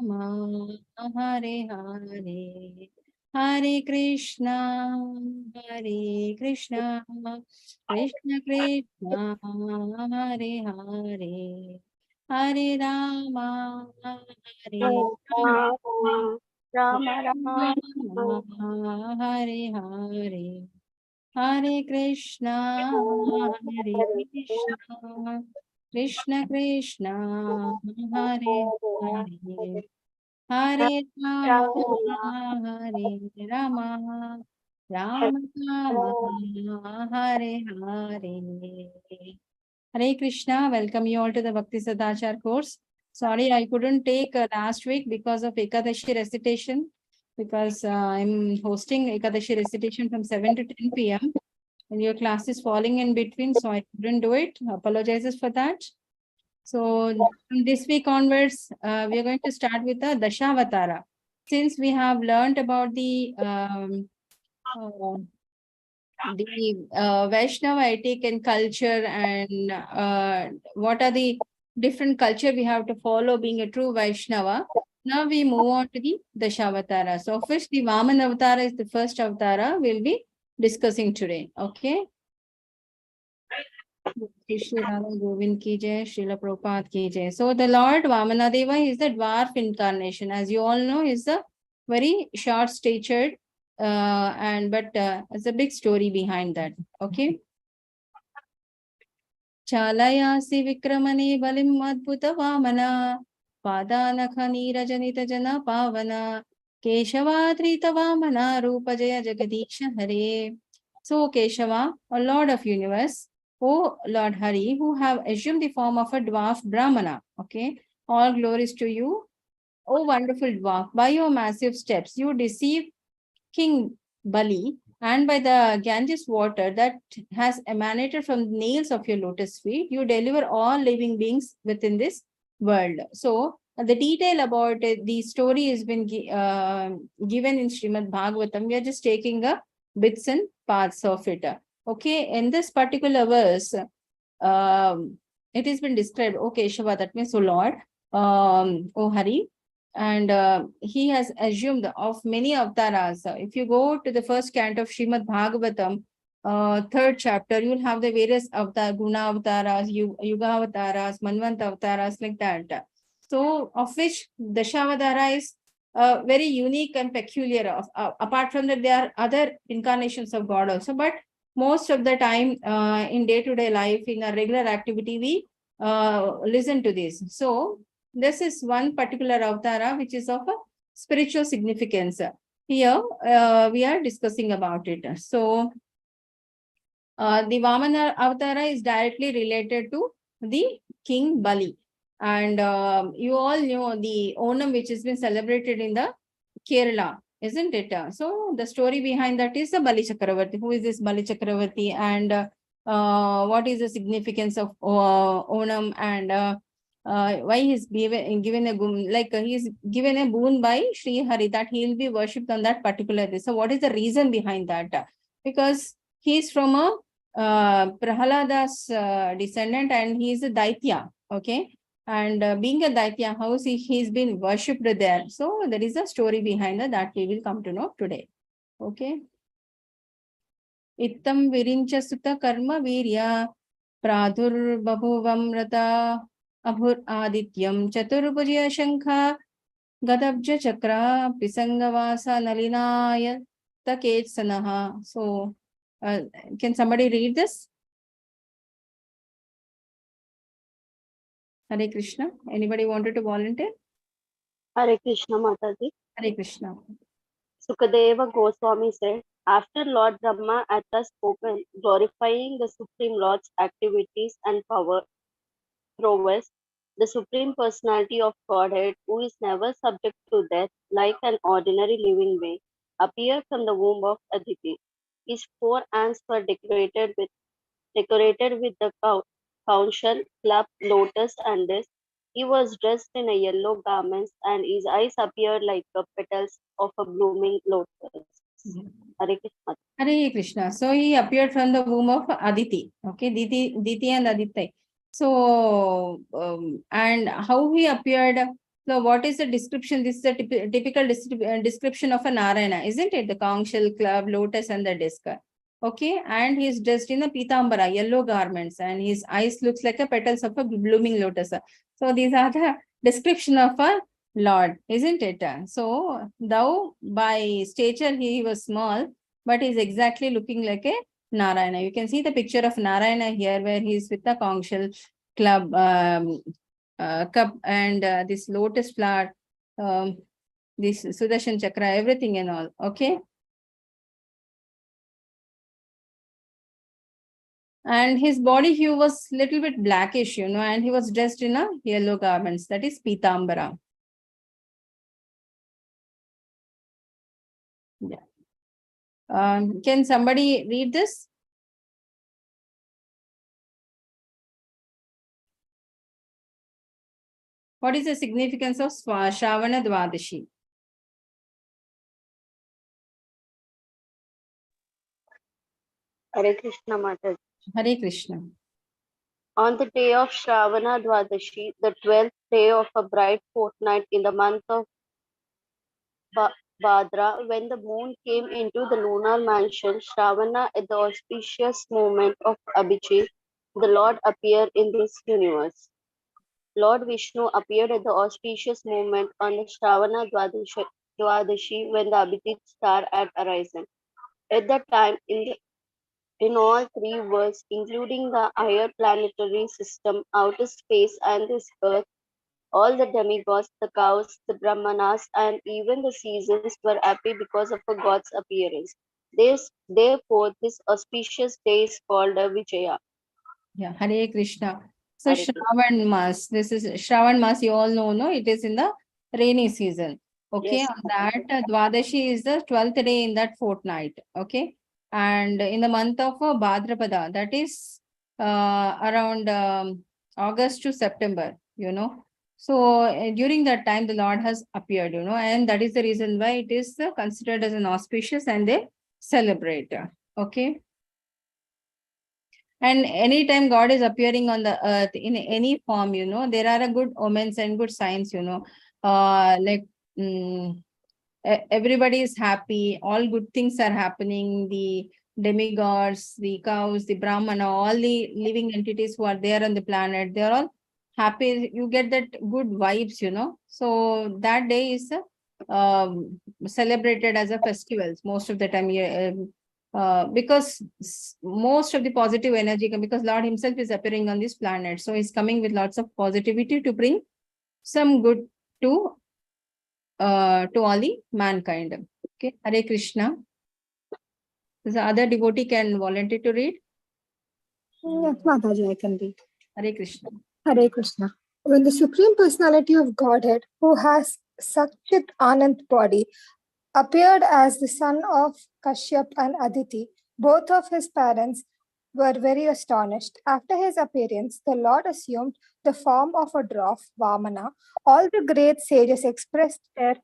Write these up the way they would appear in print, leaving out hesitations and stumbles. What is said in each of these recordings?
Rama, Hare Hare, Hare Krishna, Hare Krishna, Krishna Krishna, Hare Hare, Hare Rama, Hare Rama Rama Rama, Hare Hare, Hare Krishna, Hare Krishna, Krishna Krishna, Hare Hare, Hare Rama, Hare Rama, Rama Rama, Hare Hare. Hare Krishna, welcome you all to the Bhakti Sadachar course. Sorry, I couldn't take last week because of Ekadashi recitation, because I'm hosting Ekadashi recitation from 7 to 10 p.m. and your class is falling in between, so I couldn't do it. Apologizes for that. So from this week onwards, we are going to start with the dashavatara. Since we have learned about the Vaishnava ethic and culture, and what are the different culture we have to follow being a true Vaishnava. Now we move on to the dashavatara. So first, the Vaman avatara is the first avatara we'll be discussing today. Okay. Shri Radha Govind ki jai, Srila Prabhupada ki jai. So the Lord Vamanadeva is the dwarf incarnation. As you all know, is the very short statured, but it's a big story behind that. Okay. Chalayasi Vikramani Balim Adbhuta Vamana Padanakha Nirajanita Jana Pavana Keshavatrita Vamana Rupa Jaya Jagadisha Hare. So Keshava, O Lord of Universe, O Lord Hari, who have assumed the form of a dwarf Brahmana. Okay, all glories to you, O wonderful dwarf. By your massive steps, you deceive King Bali, and by the Ganges water that has emanated from the nails of your lotus feet, you deliver all living beings within this world. So the detail about it, the story has been given in Srimad Bhagavatam. We are just taking a bits and parts of it. Okay, in this particular verse, it has been described, okay, Shiva, that means, O Lord, O Hari, and he has assumed of many avatars. If you go to the first canto of Srimad Bhagavatam, third chapter, you'll have the various avatar, Guna avatars, Yuga avatars, Manvanta avatars, like that. So, of which Dashavatara is very unique and peculiar. Apart from that, there are other incarnations of God also, but most of the time in day-to-day life, in a regular activity, we listen to this. So, this is one particular avatara which is of a spiritual significance. Here we are discussing about it. So the Vamana avatara is directly related to the King Bali. And you all know the Onam, which has been celebrated in the Kerala, isn't it? So the story behind that is the Bali Chakravarti. Who is this Bali Chakravarti, and what is the significance of Onam, and why he's given a he's given a boon by Sri Hari that he will be worshipped on that particular day. So what is the reason behind that? Because he's from a Prahalada's descendant, and he is a Daitya. Okay, and being a Daitya house, he's been worshipped there. So there is a story behind that we will come to know today. Okay. Ittam virincha sutta karma virya pradur babhuvam rata abhur adityam chaturbhujya shankha gadabja chakra pisangavasa nalinaya taketsanaha. So can somebody read this? Hare Krishna. Anybody wanted to volunteer? Hare Krishna Mataji. Hare Krishna. Sukadeva Goswami said, after Lord Brahma had thus spoken, glorifying the Supreme Lord's activities and power, prowess, the Supreme Personality of Godhead, who is never subject to death, like an ordinary living being, appeared from the womb of Aditi. His four hands were decorated with the couchal, club, lotus, and this. He was dressed in a yellow garments, and his eyes appeared like the petals of a blooming lotus. Hare Krishna. Hare Krishna. So he appeared from the womb of Aditi. Okay, Diti and Aditi. So and how he appeared? So what is the description? This is a typical description of a Narayana, isn't it? The conch shell, club, lotus, and the disc. Okay, and he is dressed in a pitambara, yellow garments, and his eyes looks like a petals of a blooming lotus. So these are the description of a Lord, isn't it? So though by stature he was small, but he's exactly looking like a Narayana. You can see the picture of Narayana here, where he is with the conch shell, club, cup, and this lotus flower, this Sudarshan chakra, everything and all. Okay. And his body hue was little bit blackish, and he was dressed in a yellow garments, that is pitambara. Yeah. Can somebody read this? What is the significance of Shravana Dvadashi? Hare Krishna Mataji. Hare Krishna. On the day of Shravana Dwadashi, the 12th day of a bright fortnight in the month of Bhadra, when the moon came into the lunar mansion, Shravana, at the auspicious moment of Abhijit, the Lord appeared in this universe. Lord Vishnu appeared at the auspicious moment on the Shravana Dwadashi when the Abhijit star had arisen. At that time, in all three worlds, including the higher planetary system, outer space, and this earth, all the demigods, the cows, the brahmanas, and even the seasons were happy because of a god's appearance. Therefore, this auspicious day is called a Vijaya. Yeah, Hare Krishna. So Hare Krishna. Shravan Mas, this is Shravan Mas, you all know, no? It is in the rainy season. Okay, Yes, on that Dwadashi is the 12th day in that fortnight. Okay, and in the month of Bhadrapada, that is around August to September, So during that time, the Lord has appeared, and that is the reason why it is considered as an auspicious and they celebrate. Okay. And anytime God is appearing on the earth in any form, there are a good omens and good signs, like everybody is happy, all good things are happening. The demigods, the cows, the Brahmana, all the living entities who are there on the planet, they're all happy. You get that good vibes, So that day is celebrated as a festival most of the time. Because most of the positive energy, because Lord himself is appearing on this planet. So he's coming with lots of positivity to bring some good to all the mankind. Okay, Hare Krishna. The other devotee can volunteer to read. Yes, Mataji, I can read. Hare Krishna. Hare Krishna. When the Supreme Personality of Godhead, who has Sakchit Anand body, appeared as the son of Kashyap and Aditi, both of his parents were very astonished. After his appearance, the Lord assumed the form of a dwarf, Vamana. All the great sages expressed their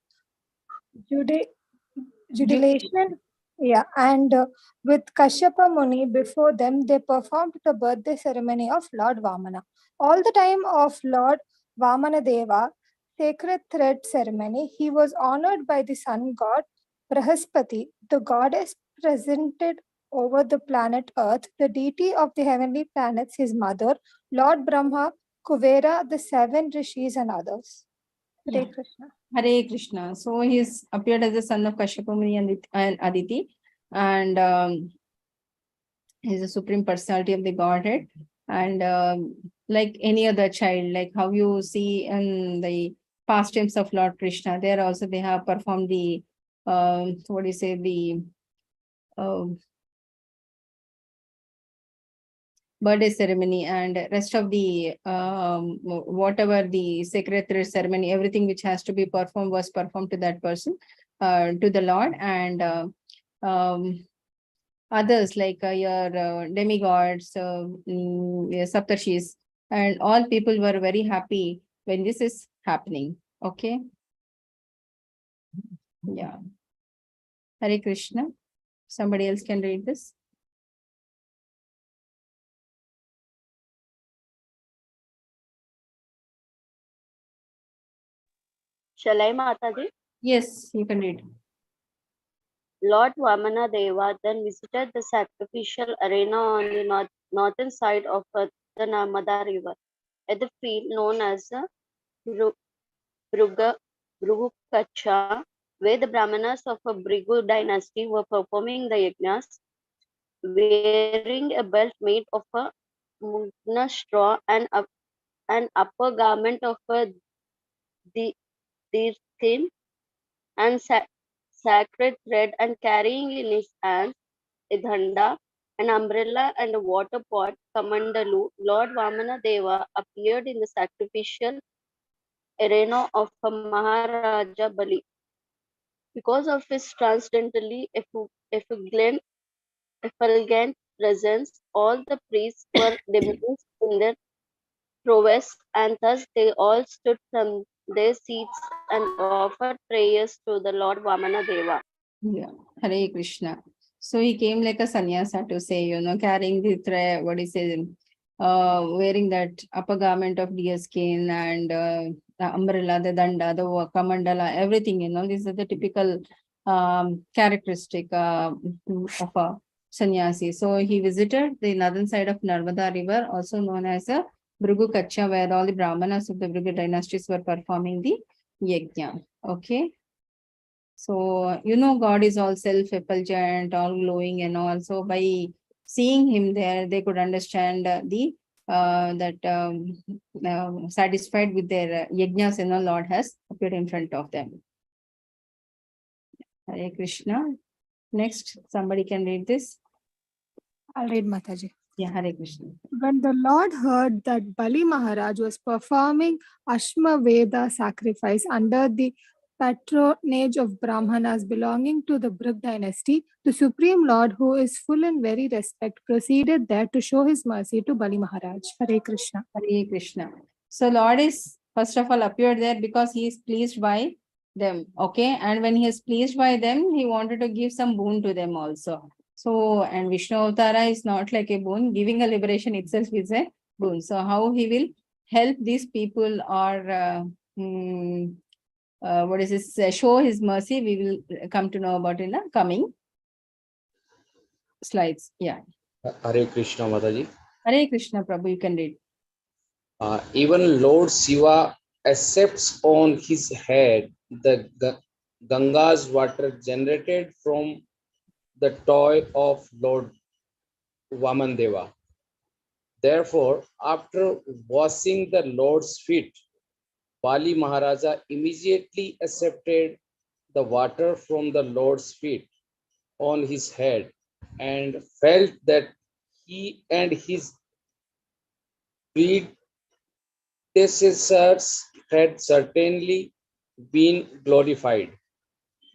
jubilation. Yeah, and with Kashyapa Muni before them, they performed the birthday ceremony of Lord Vamana. All the time of Lord Vamana Deva sacred thread ceremony, he was honored by the sun god Brahaspati, the goddess presented over the planet Earth, the deity of the heavenly planets, his mother, Lord Brahma, Kuvera, the seven rishis, and others. Hare Krishna. Hare Krishna. So he's appeared as the son of Kashyapa Muni and Aditi, and he's the supreme personality of the Godhead. And like any other child, like how you see in the pastimes of Lord Krishna, there also they have performed the what do you say, the birthday ceremony and rest of the whatever the sacred thread ceremony, everything which has to be performed was performed to that person, to the Lord. And others like your demigods, saptarshis, and all people were very happy when this is happening. Okay. Yeah. Hare Krishna. Somebody else can read this. Shall I, Mataji? Yes, you can read. Lord Vamana Deva then visited the sacrificial arena on the northern side of the Narmada River, at the field known as the Bhrugukacha, where the Brahmanas of a Bhrigu dynasty were performing the yajnas, wearing a belt made of a mugna straw and an upper garment of a deerskin and sacred thread, and carrying in his hands a dhanda, an umbrella, and a water pot, Kamandalu, Lord Vamana Deva appeared in the sacrificial arena of a Maharaja Bali. Because of his transcendently effulgent presence, all the priests were diminished in their prowess, and thus they all stood from their seats and offered prayers to the Lord Vamana Deva. Yeah, Hare Krishna. So he came like a sannyasa to say, carrying the thread, wearing that upper garment of deer skin and the umbrella, the danda, the kamandala, everything, these are the typical characteristic of a sannyasi. So he visited the northern side of Narmada River, also known as a Bhrigu Kacha, where all the Brahmanas of the Bhrigu dynasties were performing the yajna. Okay. So, God is all self-effulgent, all glowing and all. So by seeing him there, they could understand satisfied with their yajnas, Lord has appeared in front of them. Hare Krishna. Next, somebody can read this. I'll read, Mataji. Yeah, Hare Krishna. When the Lord heard that Bali Maharaj was performing Ashmaveda sacrifice under the patronage of Brahmanas belonging to the Bhrig dynasty, the Supreme Lord, who is full in very respect, proceeded there to show his mercy to Bali Maharaj. Hare Krishna. Hare Krishna. So Lord is first of all appeared there because he is pleased by them. Okay. And when he is pleased by them, he wanted to give some boon to them also. So, and Vishnu Avatara is not like a boon. Giving a liberation itself is a boon. So how he will help these people or show his mercy, we will come to know about in the coming slides. Yeah. Hare Krishna, Mataji. Hare Krishna, Prabhu, you can read. Even Lord Shiva accepts on his head the Ganga's water generated from the toy of Lord Vamandeva. Therefore, after washing the Lord's feet, Bali Maharaja immediately accepted the water from the Lord's feet on his head and felt that he and his predecessors had certainly been glorified.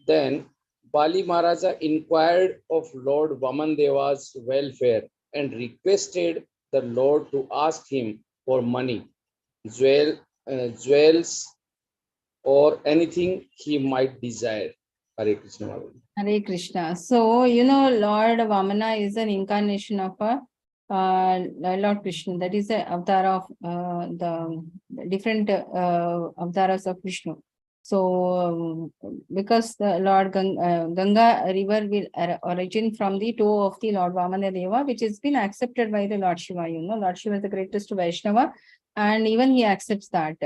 Then Bali Maharaja inquired of Lord Vamandeva's welfare and requested the Lord to ask him for money, jewels, or anything he might desire. Hare Krishna. Hare Krishna. So, Lord Vamana is an incarnation of a Lord Krishna. That is the avatar of the different avatars of Vishnu. So, because the Lord Ganga river will origin from the toe of the Lord Vamana Deva, which has been accepted by the Lord Shiva. Lord Shiva is the greatest Vaishnava, and even he accepts that.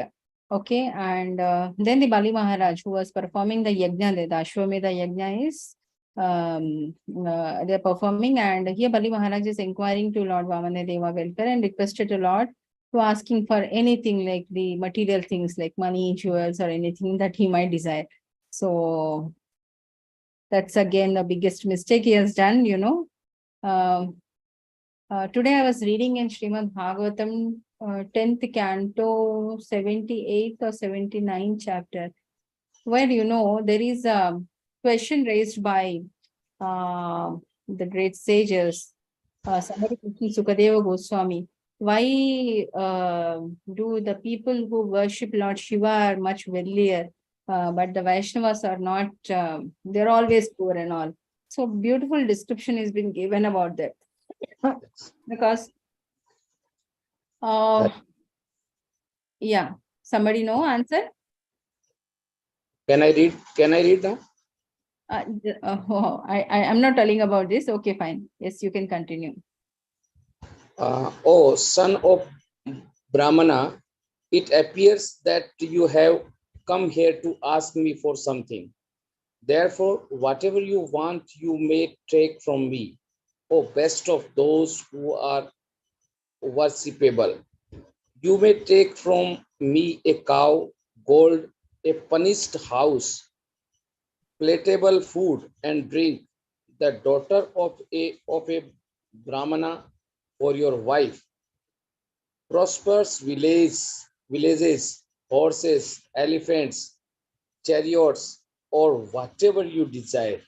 Okay, and then the Bali Maharaj, who was performing the yajna, the Ashwamedha yajna is they're performing, and here Bali Maharaj is inquiring to Lord Vamana Deva welfare and requested the Lord to asking for anything like the material things like money, jewels, or anything that he might desire. So that's again the biggest mistake he has done, today I was reading in Srimad Bhagavatam, 10th canto, 78th or 79th chapter, where, there is a question raised by the great sages, somebody questioned Sukadeva Goswami, why do the people who worship Lord Shiva are much wealthier, but the Vaishnavas are not, they're always poor and all. So beautiful description has been given about that. Because yeah, somebody know answer? Can I read? Can I read now? I'm not telling about this. Okay, fine. Yes, you can continue. O son of Brahmana, it appears that you have come here to ask me for something. Therefore, whatever you want, you may take from me, O best of those who are worshipable. You may take from me a cow, gold, a furnished house, palatable food and drink, the daughter of a Brahmana for your wife, prosperous villages, horses, elephants, chariots, or whatever you desire.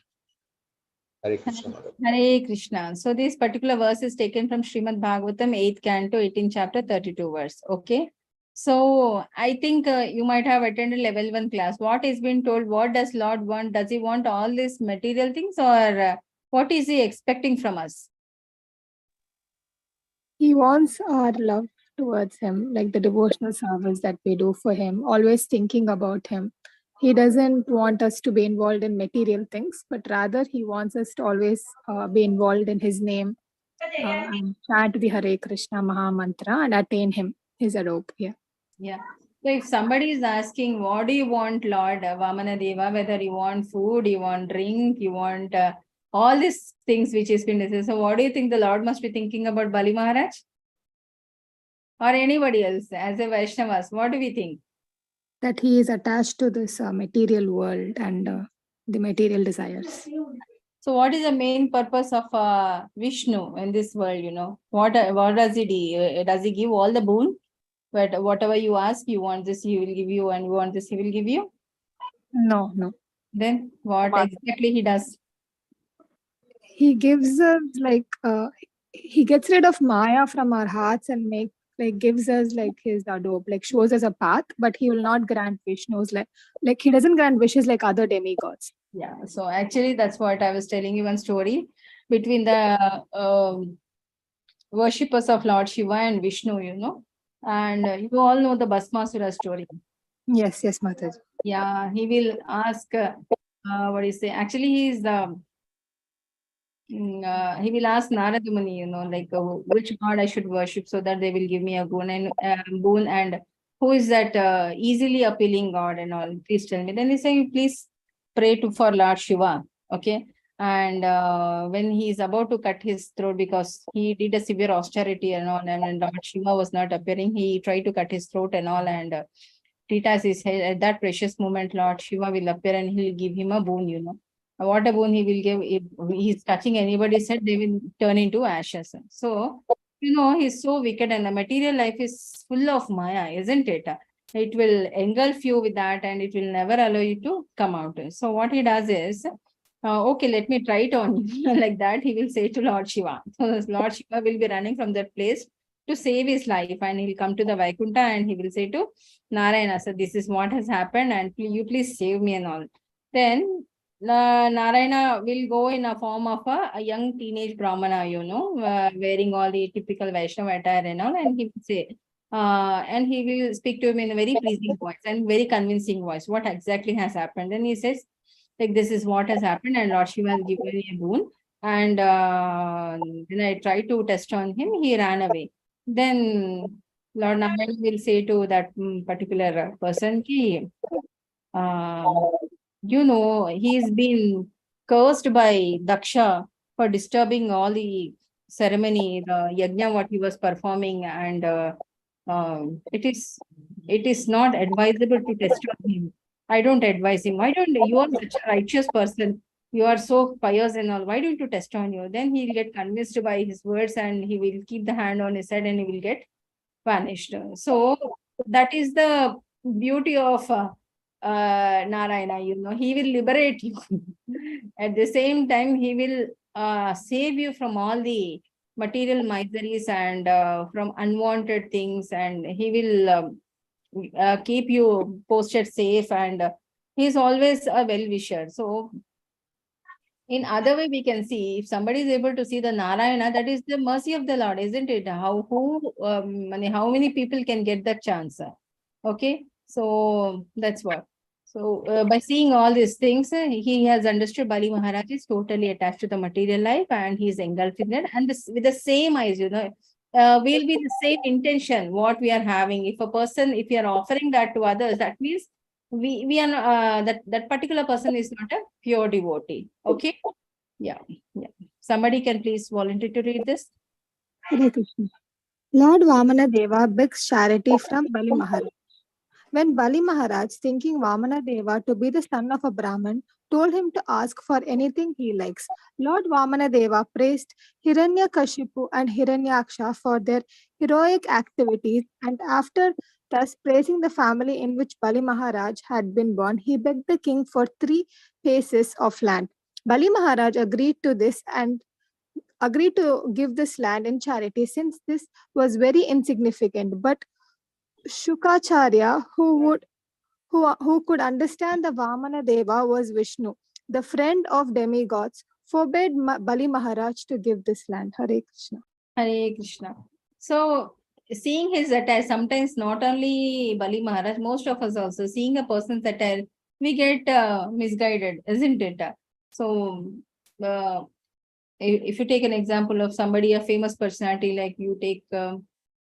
Hare Krishna. Madam. Hare Krishna. So this particular verse is taken from Srimad Bhagavatam, 8th canto, 18th chapter, 32 verse. Okay. So I think you might have attended level 1 class. What is being told? What does Lord want? Does he want all these material things, or what is he expecting from us? He wants our love towards him, like the devotional service that we do for him, always thinking about him. He doesn't want us to be involved in material things, but rather he wants us to always be involved in his name and chant the Hare Krishna Maha Mantra and attain him, his adobe. Yeah. So if somebody is asking, what do you want, Lord Vamana Deva, whether you want food, you want drink, you want all these things which is been discussed. So what do you think the Lord must be thinking about Bali Maharaj? Or anybody else as a Vaishnavas? What do we think? That he is attached to this material world and the material desires. So what is the main purpose of Vishnu in this world, you know? What does he do? Does he give all the boon? But whatever you ask, you want this, he will give you, and you want this, he will give you? No. Then what exactly he does? He gives us he gets rid of Maya from our hearts and gives us his adobe, shows us a path, but he will not grant Vishnu's like he doesn't grant wishes like other demigods. Yeah, so actually that's what I was telling you, one story between the worshippers of Lord Shiva and Vishnu, you know, and you all know the Bhasmasura story. Yes, Mataji. Yeah, he will ask, what do you say? Actually, he will ask Narada Muni, you know, like which god I should worship so that they will give me a boon, and who is that easily appealing god and all. Please tell me. Then he say, please pray for Lord Shiva. Okay. And when he is about to cut his throat because he did a severe austerity and all, and Lord Shiva was not appearing, he tried to cut his throat and all, and Tita says, at that precious moment, Lord Shiva will appear and he will give him a boon, you know. What a boon he will give. If he's touching anybody's head, they will turn into ashes. So, you know, he's so wicked, and the material life is full of Maya, isn't it? It will engulf you with that and it will never allow you to come out. So what he does is, okay, let me try it on you. Like that, he will say to Lord Shiva. So Lord Shiva will be running from that place to save his life, and he'll come to the Vaikuntha and he will say to Narayana, so this is what has happened and you please save me and all. Then Narayana will go in a form of a young teenage Brahmana, you know, wearing all the typical Vaishnava attire and all, and he will say, and he will speak to him in a very pleasing voice and very convincing voice, what exactly has happened. Then he says, like, this is what has happened, and Lord Shiva has given me a boon. And then I tried to test on him, he ran away. Then Lord Narayana will say to that particular person, ki, you know, he's been cursed by Daksha for disturbing all the ceremony, the yajna what he was performing, and it is not advisable to test on him. I don't advise him. Why don't you are such a righteous person? You are so pious and all. Why don't you test on you? Then he'll get convinced by his words and he will keep the hand on his head and he will get vanished. So that is the beauty of Narayana, you know, he will liberate you. At the same time, he will save you from all the material miseries and from unwanted things, and he will keep you posted safe, and he's always a well-wisher. So in other way, we can see if somebody is able to see the Narayana, that is the mercy of the Lord, isn't it? How many people can get that chance? Okay, so that's what. So by seeing all these things, he has understood Bali Maharaj is totally attached to the material life and he is engulfed in it. And this, with the same eyes, will be the same intention what we are having. If a person, if you are offering that to others, that means we are that particular person is not a pure devotee. Okay. Yeah. Somebody can please volunteer to read this. Hare Krishna. Lord Vamana Deva begs charity from Bali Maharaj. When Bali Maharaj, thinking Vamana Deva to be the son of a Brahmin, told him to ask for anything he likes, Lord Vamana Deva praised Hiranyakashipu and Hiranyaksha for their heroic activities, and after thus praising the family in which Bali Maharaj had been born, he begged the king for 3 paces of land. Bali Maharaj agreed to this and agreed to give this land in charity since this was very insignificant. But Shukacharya, who could understand the Vamana Deva, was Vishnu, the friend of demigods, forbade Bali Maharaj to give this land. Hare Krishna. Hare Krishna. So, seeing his attire, sometimes not only Bali Maharaj, most of us also, seeing a person's attire, we get misguided, isn't it? So, if you take an example of somebody, a famous personality, like you take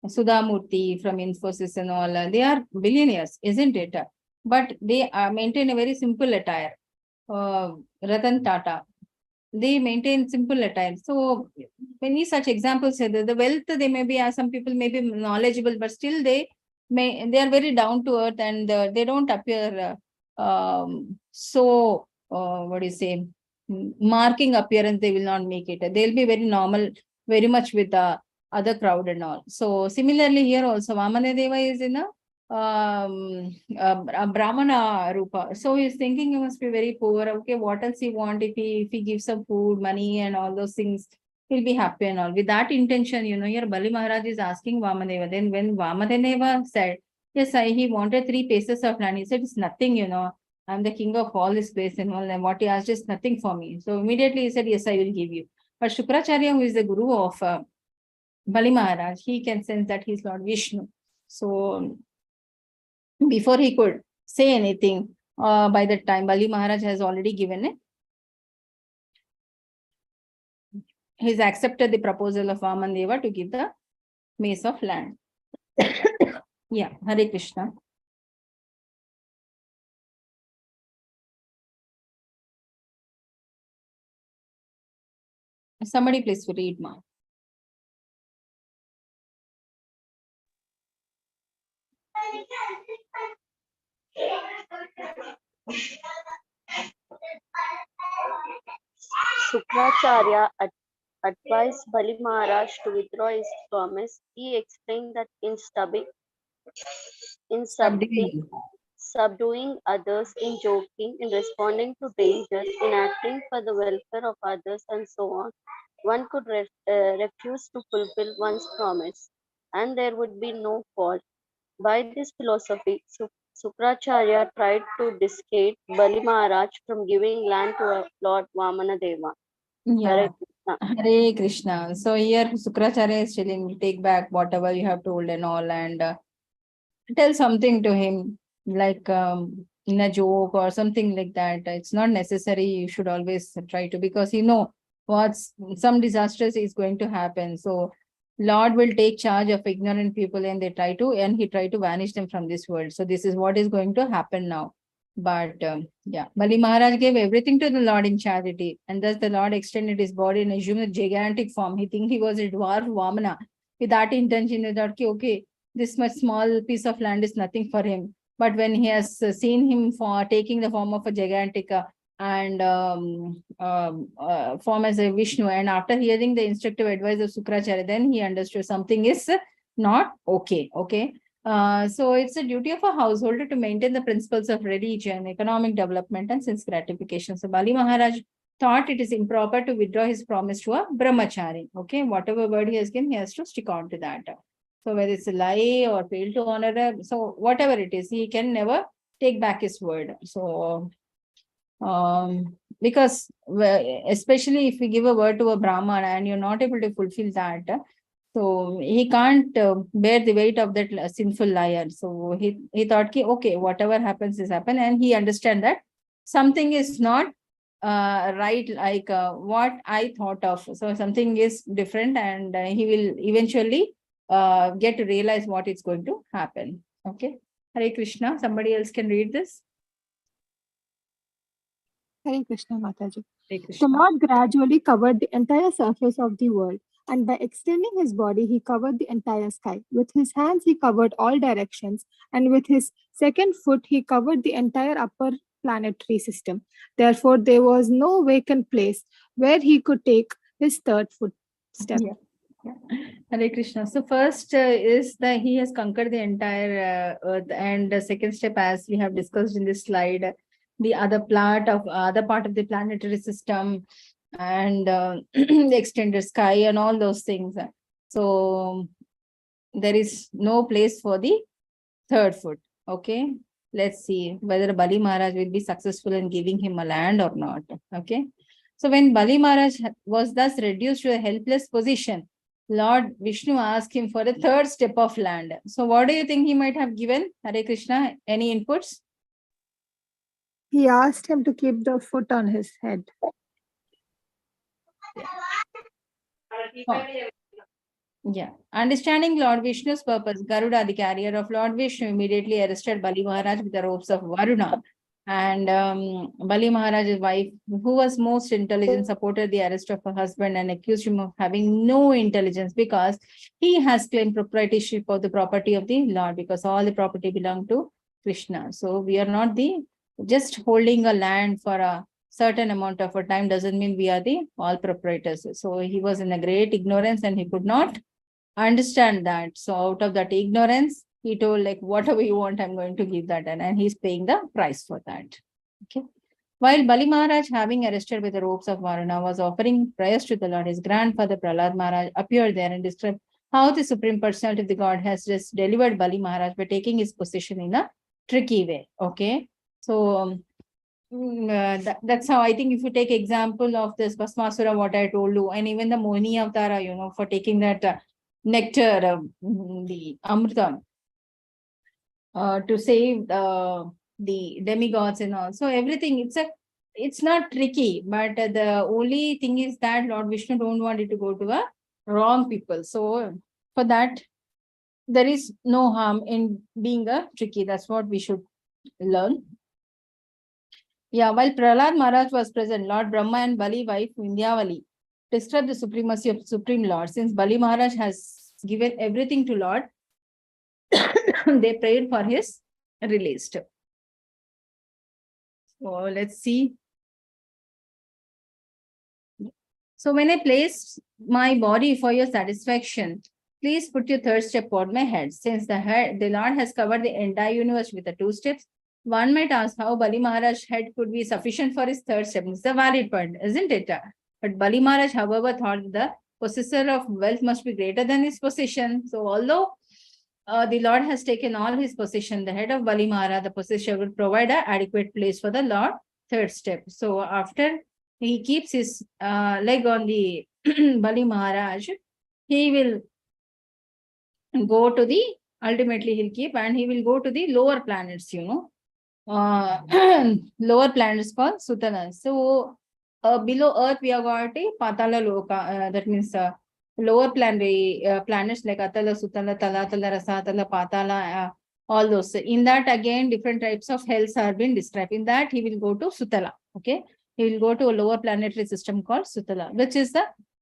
Sudha Murthy from Infosys and all, they are billionaires, isn't it? But they maintain a very simple attire. Ratan Tata, they maintain simple attire. So many such examples are there. The wealth, they may be, some people may be knowledgeable, but still they are very down to earth, and they don't appear so what do you say, marking appearance. They will not make it. They'll be very normal, very much with the other crowd and all. So similarly here also, Vamana Deva is in a Brahmana Rupa. So he's thinking he must be very poor. Okay, what else he want? If he gives some food, money and all those things, he'll be happy and all. With that intention, here Bali Maharaj is asking Vamadeva. Then when Vamadeva said, yes, he wanted 3 paces of land. He said, it's nothing, I'm the king of all this place and all. And what he asked is nothing for me. So immediately he said, yes, I will give you. But Shukracharya, who is the guru of Bali Maharaj, he can sense that he's Lord Vishnu. So before he could say anything, by that time, Bali Maharaj has already given it. He's accepted the proposal of Vamanadeva to give the mace of land. Yeah, Hare Krishna. Somebody please read, ma. Shukracharya advised Bali Maharaj to withdraw his promise. He explained that in subduing others, in joking, in responding to dangers, in acting for the welfare of others, and so on, one could refuse to fulfill one's promise, and there would be no fault. By this philosophy, Sukracharya tried to dissuade Bali Maharaj from giving land to Lord Vamanadeva. Yeah. Hare Krishna. So here Sukracharya is telling, take back whatever you have told and all, and tell something to him, like in a joke or something like that. It's not necessary. You should always try to, because what's some disastrous is going to happen. So Lord will take charge of ignorant people, and he try to vanish them from this world. So this is what is going to happen now. But yeah, Bali Maharaj gave everything to the Lord in charity, and thus the Lord extended his body and assumed a gigantic form. He think he was a dwarf Vamana. With that intention, he thought, okay, this much small piece of land is nothing for him. But when he has seen him for taking the form of a gigantic and form as a Vishnu, and after hearing the instructive advice of Sukracharya, then he understood something is not okay. Okay. So it's a duty of a householder to maintain the principles of religion, economic development, and sense gratification. So Bali Maharaj thought it is improper to withdraw his promise to a brahmachari. Okay, whatever word he has given, he has to stick on to that. So whether it's a lie or fail to honor, so whatever it is, he can never take back his word. So because especially if we give a word to a Brahman and you're not able to fulfill that, So he can't bear the weight of that sinful liar. So he thought, okay, whatever happens is happen, and he understand that something is not right, like what I thought of. So something is different, and he will eventually get to realize what is going to happen. Okay. Hare Krishna. Somebody else can read this. Hare Krishna, Mataji. Hare The Krishna. Lord gradually covered the entire surface of the world, and by extending his body, he covered the entire sky. With his hands, he covered all directions, and with his second foot, he covered the entire upper planetary system. Therefore, there was no vacant place where he could take his third footstep. Yeah. Hare Krishna. So first is that he has conquered the entire earth, and the second step, as we have discussed in this slide, the other part of the planetary system, and the extended sky and all those things. So there is no place for the third foot. Okay, let's see whether Bali Maharaj will be successful in giving him a land or not. Okay, so when Bali Maharaj was thus reduced to a helpless position, Lord Vishnu asked him for the third step of land. So what do you think he might have given? Hare Krishna, any inputs? He asked him to keep the foot on his head. Oh. Yeah. Understanding Lord Vishnu's purpose, Garuda, the carrier of Lord Vishnu, immediately arrested Bali Maharaj with the ropes of Varuna. And Bali Maharaj's wife, who was most intelligent, supported the arrest of her husband and accused him of having no intelligence because he has claimed proprietorship of the property of the Lord, because all the property belonged to Krishna. So we are not the just holding a land for a certain amount of a time doesn't mean we are the all proprietors. So he was in a great ignorance and he could not understand that. So out of that ignorance, he told, like, whatever you want, I'm going to give that. And he's paying the price for that. Okay. While Bali Maharaj, having arrested with the ropes of Varuna, was offering prayers to the Lord, his grandfather Prahlad Maharaj appeared there and described how the Supreme Personality of the God has just delivered Bali Maharaj by taking his position in a tricky way. Okay. So that's how I think, if you take example of this Bhasmasura, what I told you, and even the Mohini Avtara, for taking that nectar, the Amrita, to save the demigods and all. So everything, it's not tricky, but the only thing is that Lord Vishnu don't want it to go to a wrong people. So for that, there is no harm in being a tricky. That's what we should learn. Yeah, while Prahlad Maharaj was present, Lord Brahma and Bali wife Vindyavali described the supremacy of Supreme Lord. Since Bali Maharaj has given everything to Lord, they prayed for his release. So let's see. So when I place my body for your satisfaction, please put your third step on my head. Since the Lord has covered the entire universe with the two steps, one might ask how Bali Maharaj's head could be sufficient for his third step. It's a valid point, isn't it? But Bali Maharaj, however, thought the possessor of wealth must be greater than his possession. So although the Lord has taken all his possession, the head of Bali Maharaj, the possessor, will provide an adequate place for the Lord third step. So after he keeps his leg on the Bali Maharaj, he will go to the, ultimately he'll keep, and he will go to the lower planets, lower planets called Sutana. So below earth we have got a Patala Loka, that means lower planetary planets like Atala, Sutala, Talatala, Rasatala, Patala, all those. In that again different types of hells are being described. In that he will go to Sutala. Okay, he will go to a lower planetary system called Sutala, which is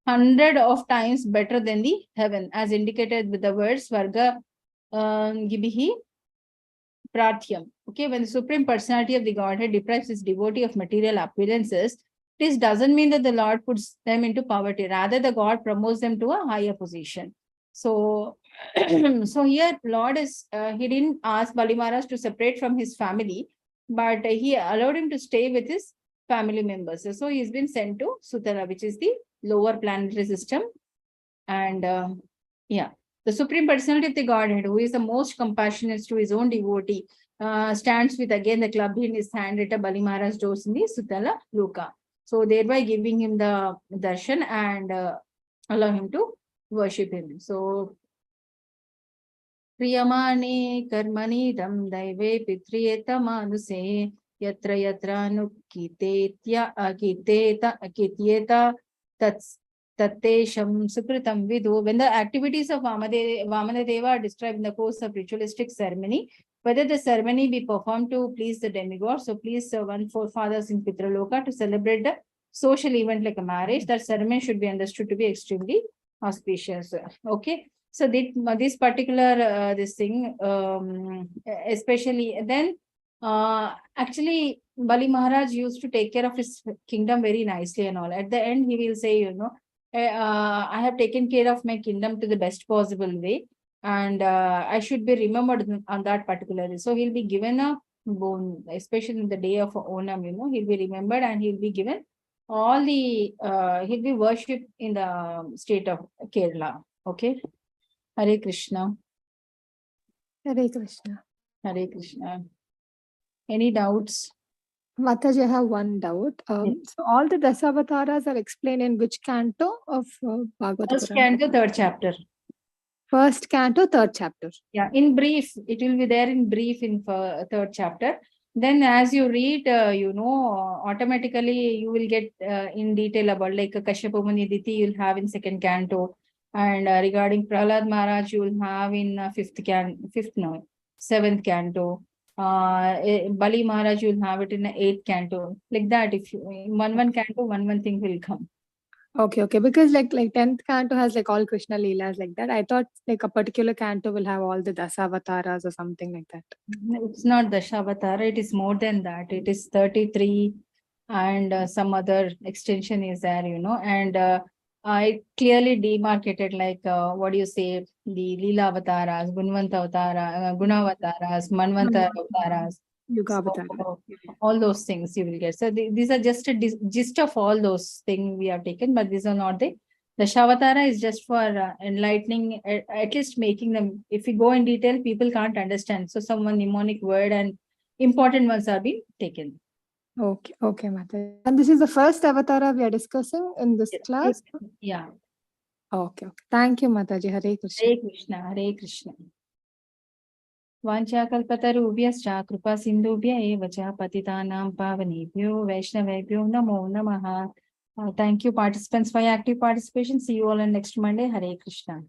100 of times better than the heaven, as indicated with the words Varga Gibihi Prathyam. Okay, when the Supreme Personality of the Godhead deprives his devotee of material appearances, this doesn't mean that the Lord puts them into poverty. Rather, the God promotes them to a higher position. So, so here Lord is, he didn't ask Bali Maharaj to separate from his family, but he allowed him to stay with his family members. So he's been sent to Sutara, which is the lower planetary system. And yeah, the Supreme Personality of the Godhead, who is the most compassionate to his own devotee, stands with again the club in his hand at a Bali Maharaj doors in the Sutala Loka. So thereby giving him the darshan and allow him to worship him. So Priyamane karmanidam daive pitriyeta manuse yatra yatra nukkitetya akiteta akityeta tats tattesham sukritam vidu. When the activities of Vamanadeva are described in the course of ritualistic ceremony, whether the ceremony be performed to please the demigod, so please one forefathers in Pitraloka, to celebrate the social event like a marriage, that ceremony should be understood to be extremely auspicious. Okay. So this particular this thing, especially then, actually Bali Maharaj used to take care of his kingdom very nicely and all. At the end, he will say, I have taken care of my kingdom to the best possible way, and I should be remembered on that particular day. So he'll be given a bone, especially in the day of Onam. He'll be remembered and he'll be given all the he'll be worshipped in the state of Kerala. Okay. Hare Krishna. Hare Krishna. Hare Krishna. Any doubts? Mataji, I have one doubt. So all the dasavataras are explained in which canto of Bhagavata First Purana? canto, third chapter. First canto, third chapter. Yeah, in brief, it will be there in brief in third chapter. Then as you read, automatically you will get in detail about like Kashyapa Muni Diti you'll have in second canto. And regarding Prahlad Maharaj, you will have in seventh canto. Bali Maharaj, you will have it in the eighth canto. Like that, if you in one canto, one thing will come. Okay. Because like 10th canto has like all Krishna Leelas like that. I thought like a particular canto will have all the dasavataras or something like that. It's not dashavatara, it is more than that. It is 33 and some other extension is there, and I clearly demarcated like what do you say, the Leela avatars, Gunvanta avatara, Gunavataras, Manvanta avatars. Yuga So, Avatara. all those things you will get. So these are just a gist of all those things we have taken, but these are not the Dashavatara is just for enlightening, at least making them, if we go in detail, people can't understand. So some mnemonic word and important ones are being taken. Okay, Mataji. And this is the first avatara we are discussing in this class? Yeah. Okay. Thank you, Mataji. Hare Krishna. Hare Krishna, Hare Krishna. वाञ्छाकल्पतरुभ्यश्च कृपा सिन्धुभ्य एव च पतितानां पावनेभ्यो वैष्णवेभ्यो नमो नमः. Thank you participants for your active participation. See you all on next Monday. Hare Krishna.